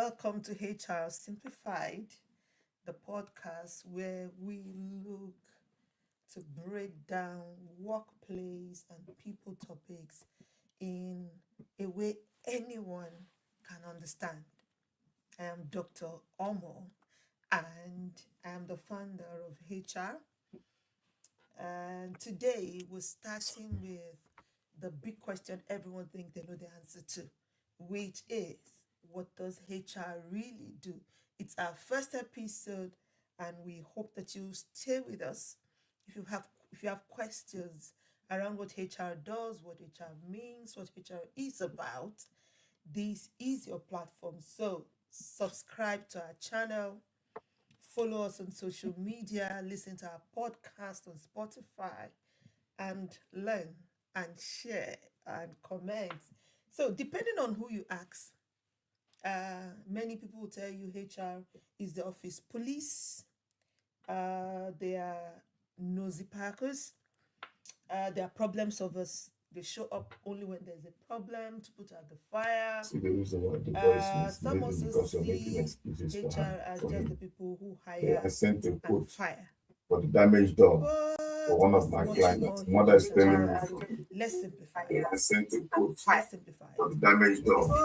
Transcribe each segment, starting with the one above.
Welcome to HR Simplified, the podcast where we look to break down workplace and people topics in a way anyone can understand. I am Dr. Omo and I am the founder of HR. And today we're starting with the big question everyone thinks they know the answer to, which is what does HR really do? It's our first episode, and we hope that you stay with us. If you have questions around what HR does, what HR means, what HR is about, this is your platform. So subscribe to our channel, follow us on social media, listen to our podcast on Spotify, and learn and share and comment. So, depending on who you ask, many people will tell you HR is the office police. They are nosy packers. They are problem solvers. They show up only when there's a problem to put out the fire. See the reason why the voice is Some maybe also because you're making see excuses for her, HR as for just the him. people who Yeah, I hire sent a and quote fire. for the damage done for But one of it's my much clients. more Mother is hidden than telling me that. So let's simplify yeah, it. I sent a quote Let's simplify for it. the damage A done simple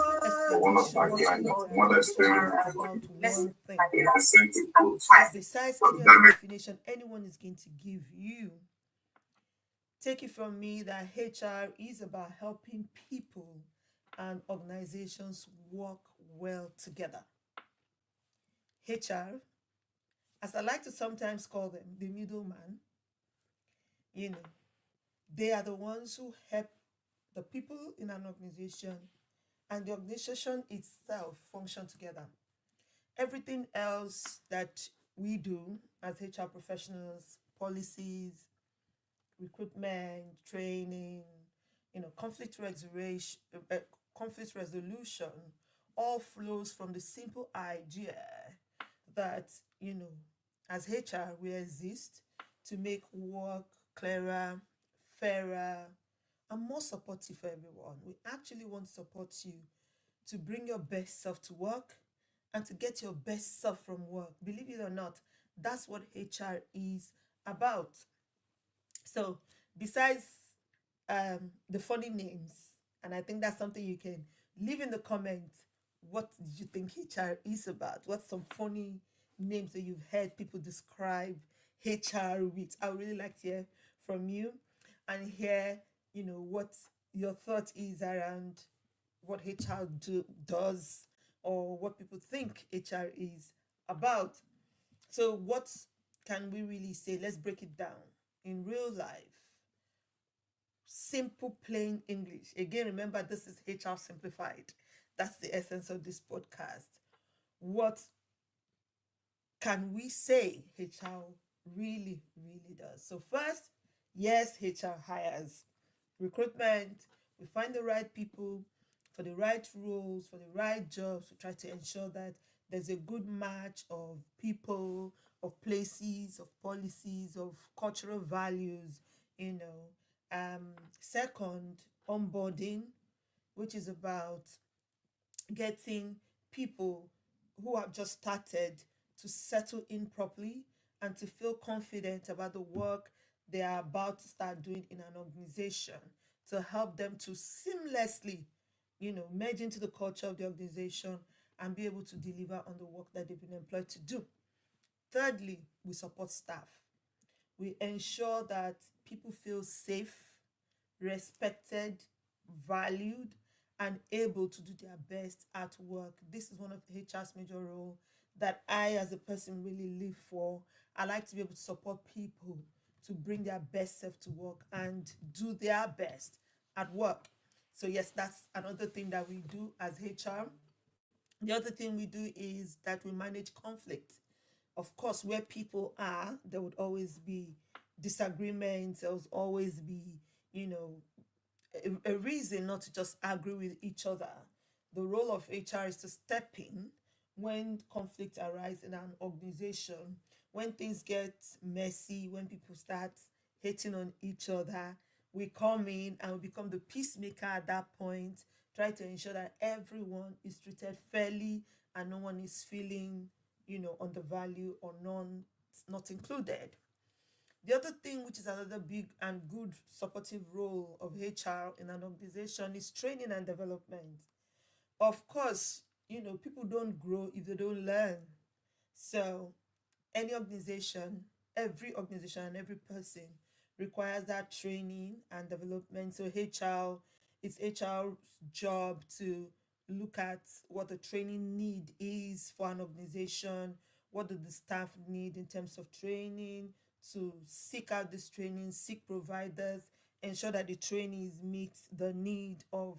for one of my explanation clients. is that Mother is telling HR me is about one thing. yeah, I sent a quote But besides for any the other damage. definition anyone is going to give you, take it from me that HR is about helping people and organizations work well together. HR, as I like to sometimes call them, the middleman, you know, they are the ones who help the people in an organization and the organization itself function together. Everything else that we do as HR professionals, policies, recruitment, training, conflict resolution, all flows from the simple idea that, as HR, we exist to make work clearer, fairer, and more supportive for everyone. We actually want to support you to bring your best self to work and to get your best self from work. Believe it or not, that's what HR is about. So, besides the funny names, and I think that's something you can leave in the comments. What did you think HR is about? What's some funny names that you've heard people describe HR with? I would really like to hear from you and hear, what your thought is around what does or what people think HR is about. So, what can we really say? Let's break it down in real life. Simple, plain English. Again, remember, this is HR Simplified. That's the essence of this podcast. What can we say HR really, really does? So, first, yes, HR hires. Recruitment, we find the right people for the right roles, for the right jobs. We try to ensure that there's a good match of people, of places, of policies, of cultural values, you know. Second, onboarding, which is about getting people who have just started to settle in properly and to feel confident about the work they are about to start doing in an organization, to help them to seamlessly, merge into the culture of the organization and be able to deliver on the work that they've been employed to do. Thirdly, we support staff. We ensure that people feel safe, respected, valued, and able to do their best at work. This is one of the HR's major role that I, as a person, really live for. I like to be able to support people to bring their best self to work and do their best at work. So yes, that's another thing that we do as HR. The other thing we do is that we manage conflict. Of course, where people are, there would always be disagreements. There would always be, you know, a reason not to just agree with each other. The role of HR is to step in when conflict arises in an organization, when things get messy, when people start hating on each other. We come in and we become the peacemaker at that point, try to ensure that everyone is treated fairly and no one is feeling, undervalued or not included. The other thing, which is another big and good supportive role of HR in an organization, is training and development. Of course, people don't grow if they don't learn. So any organization, every organization and every person requires that training and development. So it's HR's job to look at what the training need is for an organization, what do the staff need in terms of training, to seek out this training, seek providers, ensure that the training meets the need of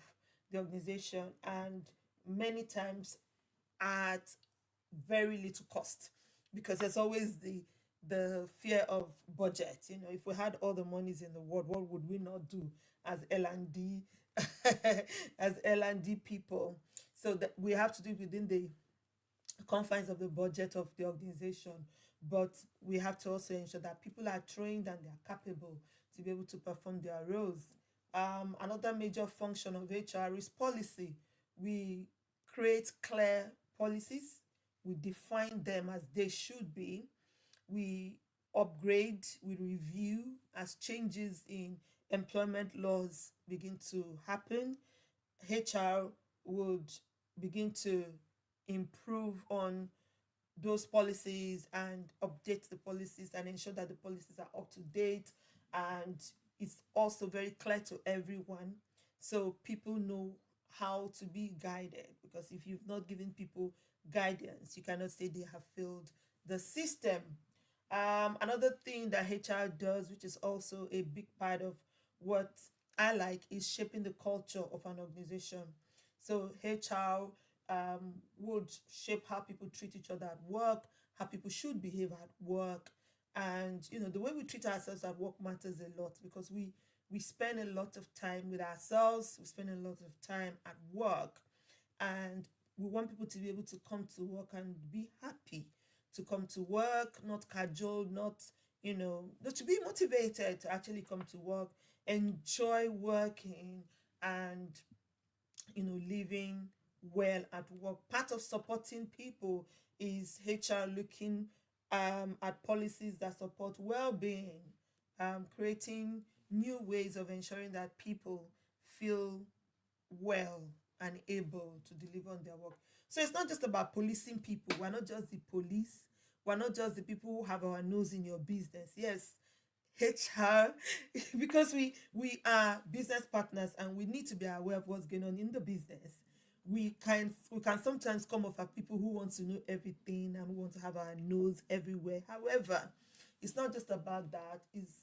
the organization, and many times at very little cost, because there's always the fear of budget. If we had all the monies in the world, what would we not do as L&D as L&D people? So that we have to do it within the confines of the budget of the organization, but we have to also ensure that people are trained and they are capable to be able to perform their roles. Another major function of HR is policy. We create clear policies, we define them as they should be, we upgrade, we review as changes in employment laws begin to happen. HR would begin to improve on those policies and update the policies and ensure that the policies are up to date, and it's also very clear to everyone, so people know how to be guided, because if you've not given people guidance, you cannot say they have failed the system. Another thing that HR does, which is also a big part of what I like, is shaping the culture of an organization. So HR would shape how people treat each other at work, how people should behave at work, and the way we treat ourselves at work matters a lot, because we spend a lot of time with ourselves, we spend a lot of time at work, and we want people to be able to come to work and be happy to come to work, not cajoled, not to be motivated to actually come to work, enjoy working, and living well at work. Part of supporting people is HR looking at policies that support well-being, creating new ways of ensuring that people feel well and able to deliver on their work. So it's not just about policing people. We're not just the police. We're not just the people who have our nose in your business. Yes, HR, because we are business partners and we need to be aware of what's going on in the business. We can sometimes come off as people who want to know everything and who want to have our nose everywhere. However, it's not just about that. It's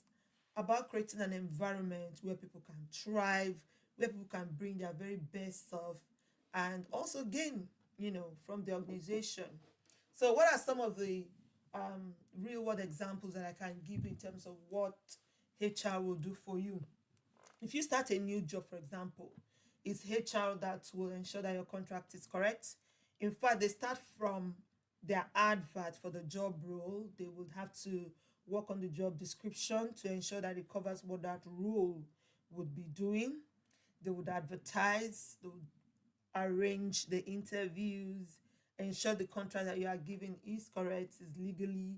about creating an environment where people can thrive, where people can bring their very best self and also gain, from the organization. So, what are some of the real world examples that I can give in terms of what HR will do for you? If you start a new job, for example, it's HR that will ensure that your contract is correct. In fact, they start from their advert for the job role. They would have to work on the job description to ensure that it covers what that role would be doing. They would advertise, they would arrange the interviews, ensure the contract that you are giving is correct, is legally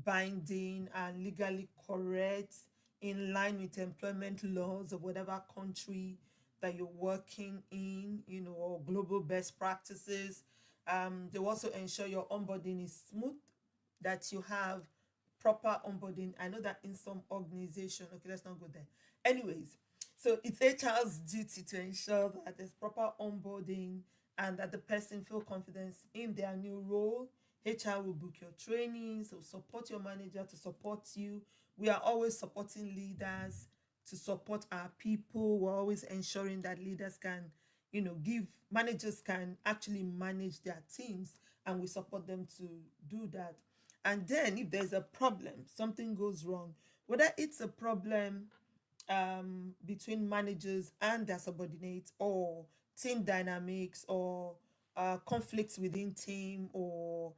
binding and legally correct, in line with employment laws of whatever country that you're working in, or global best practices. They will also ensure your onboarding is smooth, that you have proper onboarding. I know that in some organization, okay, let's not go there. Anyways, so it's HR's duty to ensure that there's proper onboarding and that the person feel confidence in their new role. HR will book your trainings, will support your manager to support you. We are always supporting leaders to support our people. We're always ensuring that leaders can, give managers can actually manage their teams, and we support them to do that. And then if there's a problem, something goes wrong, whether it's a problem between managers and their subordinates, or team dynamics, or conflicts within team, or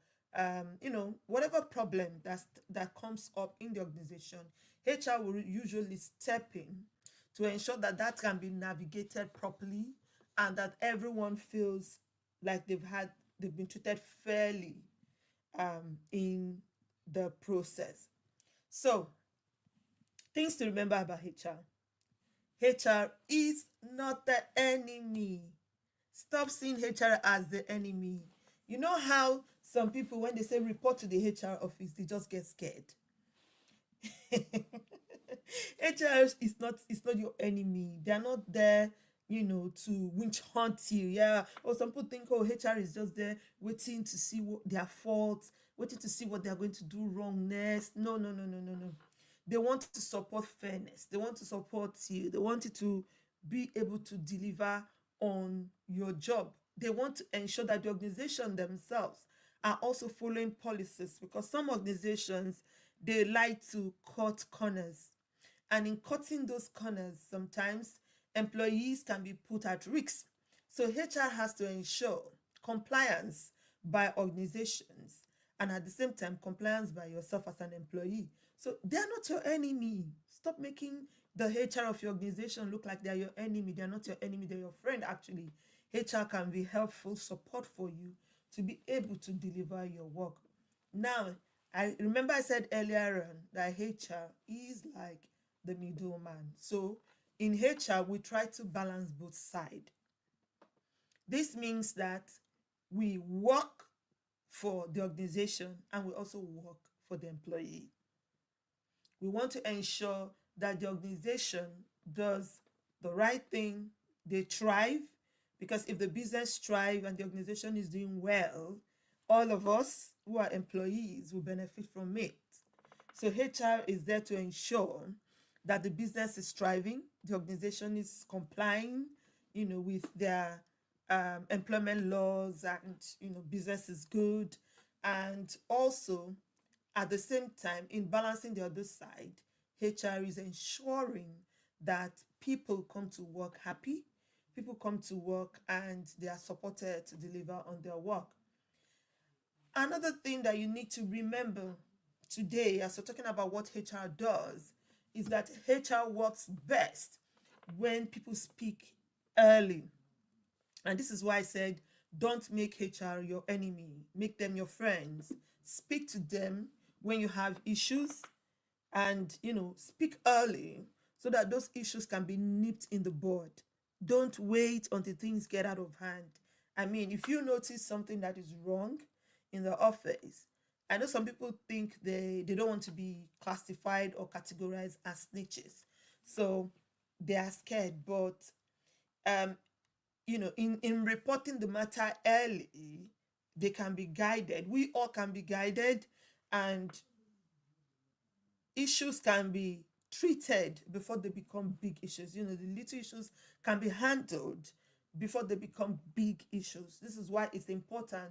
whatever problem that comes up in the organization, HR will usually step in to ensure that that can be navigated properly and that everyone feels like they've had they've been treated fairly in the process. So, things to remember about HR. HR is not the enemy. Stop seeing HR as the enemy. You know how some people, when they say report to the HR office, they just get scared. HR is not your enemy. They are not there, to winch hunt you. Yeah. Or some people think, oh, HR is just there waiting to see what their faults, waiting to see what they are going to do wrong next. No, no, no, no, no, no. They want to support fairness. They want to support you. They want you to be able to deliver on your job. They want to ensure that the organization themselves are also following policies, because some organizations, they like to cut corners. And in cutting those corners, sometimes employees can be put at risk. So HR has to ensure compliance by organizations, and at the same time compliance by yourself as an employee. So they're not your enemy. Stop making the HR of your organization look like they're your enemy. They're not your enemy, they're your friend actually. HR can be helpful support for you to be able to deliver your work. Now, I remember I said earlier on that HR is like the middleman. So in HR, we try to balance both sides. This means that we work for the organization and we also work for the employee. We want to ensure that the organization does the right thing, they thrive, because if the business thrive and the organization is doing well, all of us who are employees will benefit from it. So HR is there to ensure that the business is thriving, the organization is complying, with their employment laws, and business is good, and also at the same time, in balancing the other side, HR is ensuring that people come to work happy, people come to work and they are supported to deliver on their work. Another thing that you need to remember today, as we're talking about what HR does, is that HR works best when people speak early. And this is why I said, don't make HR your enemy, make them your friends. Speak to them when you have issues, and speak early so that those issues can be nipped in the bud. Don't wait until things get out of hand. I mean, if you notice something that is wrong in the office, I know some people think they don't want to be classified or categorized as snitches, so they are scared. But in reporting the matter early, they can be guided. We all can be guided, and issues can be treated before they become big issues. The little issues can be handled before they become big issues. This is why it's important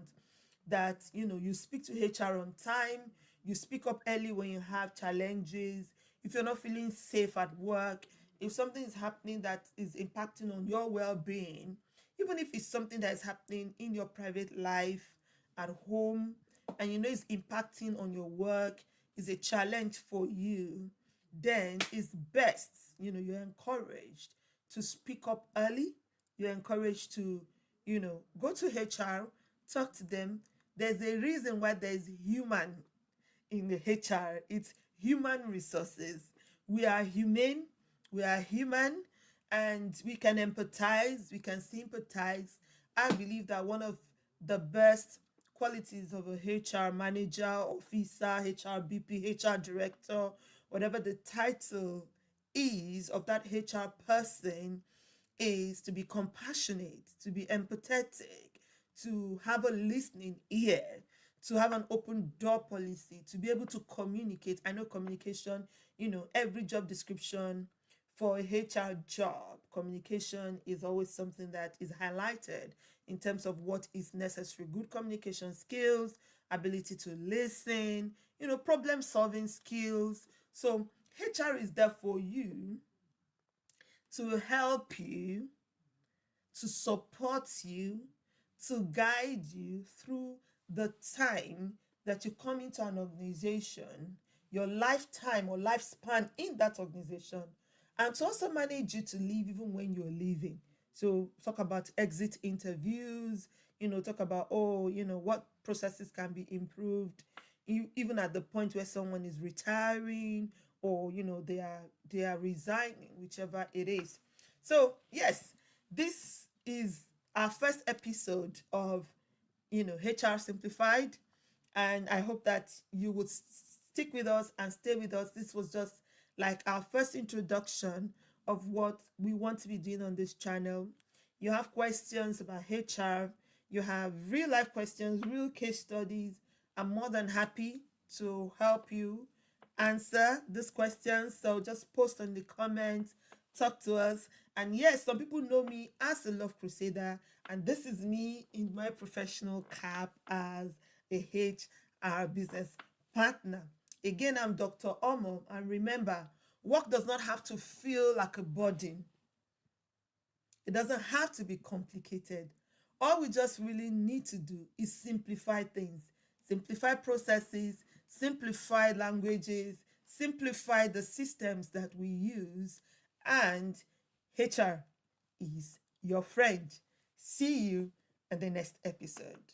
that you speak to HR on time, you speak up early when you have challenges. If you're not feeling safe at work, if something is happening that is impacting on your well-being, even if it's something that is happening in your private life at home, and it's impacting on your work, is a challenge for you, then it's best, you're encouraged to speak up early. You're encouraged to, go to HR, talk to them. There's a reason why there's human in the HR. It's human resources. We are humane, we are human, and we can empathize, we can sympathize. I believe that one of the best qualities of a HR manager, officer, HR BP, HR director, whatever the title is of that HR person, is to be compassionate, to be empathetic, to have a listening ear, to have an open door policy, to be able to communicate. I know communication, every job description for a HR job, communication is always something that is highlighted in terms of what is necessary. Good communication skills, ability to listen, problem solving skills. So HR is there for you, to help you, to support you, to guide you through the time that you come into an organization, your lifetime or lifespan in that organization, and to also manage you to leave even when you're leaving. So talk about exit interviews, talk about, what processes can be improved, even at the point where someone is retiring, or they are resigning, whichever it is. So yes, this is our first episode of HR Simplified, and I hope that you would stick with us and stay with us. This was just like our first introduction of what we want to be doing on this channel. You have questions about HR, you have real life questions, real case studies. I'm more than happy to help you answer these questions. So just post on the comments, talk to us. And yes, some people know me as a Love Crusader, and this is me in my professional cap as a HR business partner. Again, I'm Dr. Omo, and remember, work does not have to feel like a burden. It doesn't have to be complicated. All we just really need to do is simplify things, simplify processes, simplify languages, simplify the systems that we use, and HR is your friend. See you in the next episode.